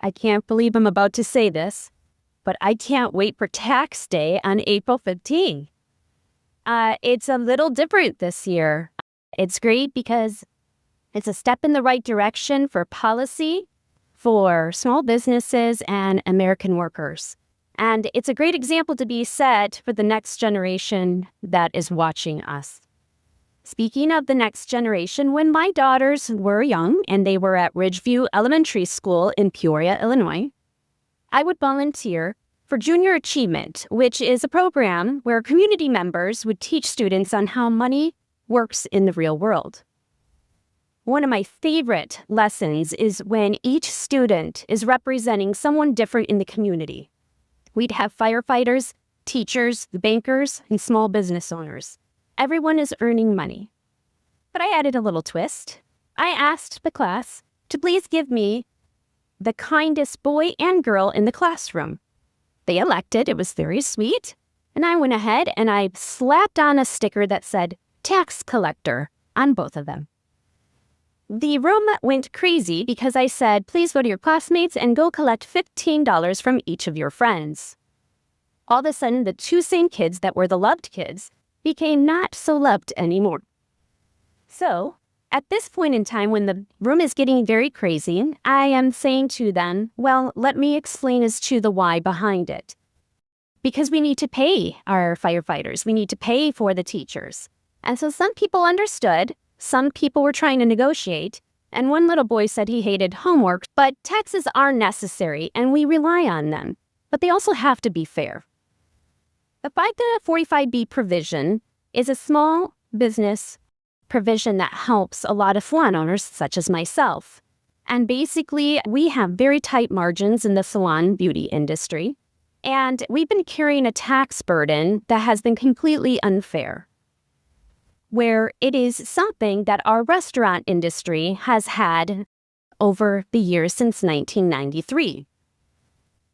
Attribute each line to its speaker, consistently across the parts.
Speaker 1: I can't believe I'm about to say this, but I can't wait for tax day on April 15th. It's a little different this year. It's great because it's a step in the right direction for policy, for small businesses and American workers. And it's a great example to be set for the next generation that is watching us. Speaking of the next generation, when my daughters were young and they were at Ridgeview Elementary School in Peoria, Illinois, I would volunteer for Junior Achievement, which is a program where community members would teach students on how money works in the real world. One of my favorite lessons is when each student is representing someone different in the community. We'd have firefighters, teachers, bankers, and small business owners. Everyone is earning money. But I added a little twist. I asked the class to please give me the kindest boy and girl in the classroom. They elected. It was very sweet. And I went ahead and I slapped on a sticker that said tax collector on both of them. The room went crazy because I said, please go to your classmates and go collect $15 from each of your friends. All of a sudden, the two same kids that were the loved kids became not so loved anymore. So, at this point in time, when the room is getting very crazy, I am saying to them, well, let me explain as to the why behind it. Because we need to pay our firefighters. We need to pay for the teachers. And so some people understood. Some people were trying to negotiate. And one little boy said he hated homework, but taxes are necessary and we rely on them. But they also have to be fair. The FICA 45B provision is a small business provision that helps a lot of salon owners, such as myself. And basically, we have very tight margins in the salon beauty industry. And we've been carrying a tax burden that has been completely unfair, where it is something that our restaurant industry has had over the years since 1993.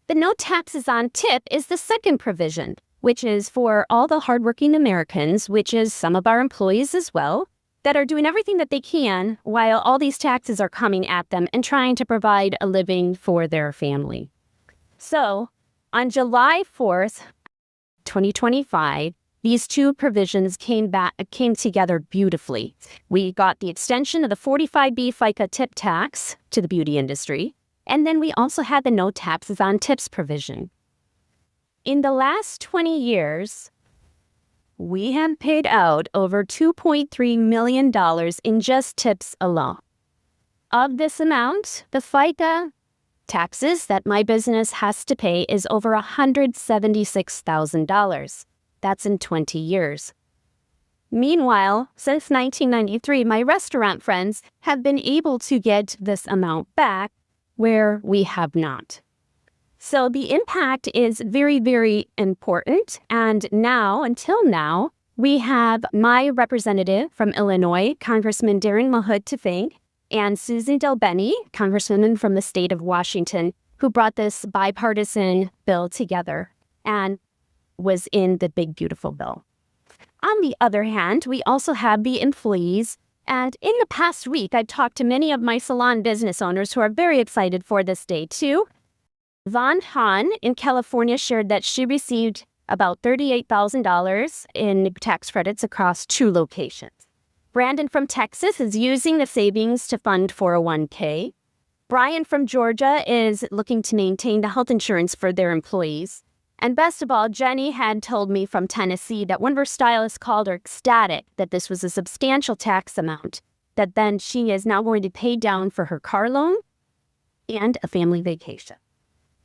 Speaker 1: The no taxes on tip is the second provision, which is for all the hardworking Americans, which is some of our employees as well, that are doing everything that they can while all these taxes are coming at them and trying to provide a living for their family. So, on July 4th, 2025, these two provisions came together beautifully. We got the extension of the 45B FICA tip tax to the beauty industry, and then we also had the no taxes on tips provision. In the last 20 years, we have paid out over $2.3 million in just tips alone. Of this amount, the FICA taxes that my business has to pay is over $176,000. That's in 20 years. Meanwhile, since 1993, my restaurant friends have been able to get this amount back where we have not. So the impact is very, very important. And now, until now, we have my representative from Illinois, Congressman Darren LaHood, to thank, and Susan DelBene, Congresswoman from the state of Washington, who brought this bipartisan bill together and was in the big, beautiful bill. On the other hand, we also have the employees. And in the past week, I've talked to many of my salon business owners who are very excited for this day, too. Von Hahn in California shared that she received about $38,000 in tax credits across 2 locations. Brandon from Texas is using the savings to fund 401k. Brian from Georgia is looking to maintain the health insurance for their employees. And best of all, Jenny had told me from Tennessee that one of her stylists called her ecstatic that this was a substantial tax amount that then she is now going to pay down for her car loan and a family vacation.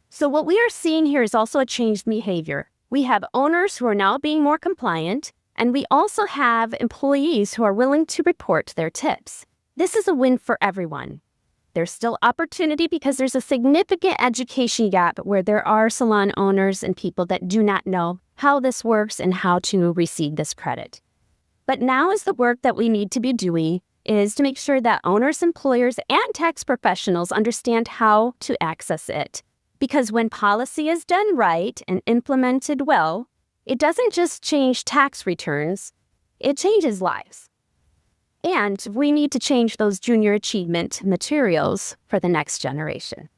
Speaker 1: So what we are seeing here is also a changed behavior. We have owners who are now being more compliant, and we also have employees who are willing to report their tips. This is a win for everyone. There's still opportunity because there's a significant education gap where there are salon owners and people that do not know how this works and how to receive this credit. But now is the work that we need to be doing is to make sure that owners, employers, and tax professionals understand how to access it. Because when policy is done right and implemented well, it doesn't just change tax returns, it changes lives. And we need to change those junior achievement materials for the next generation.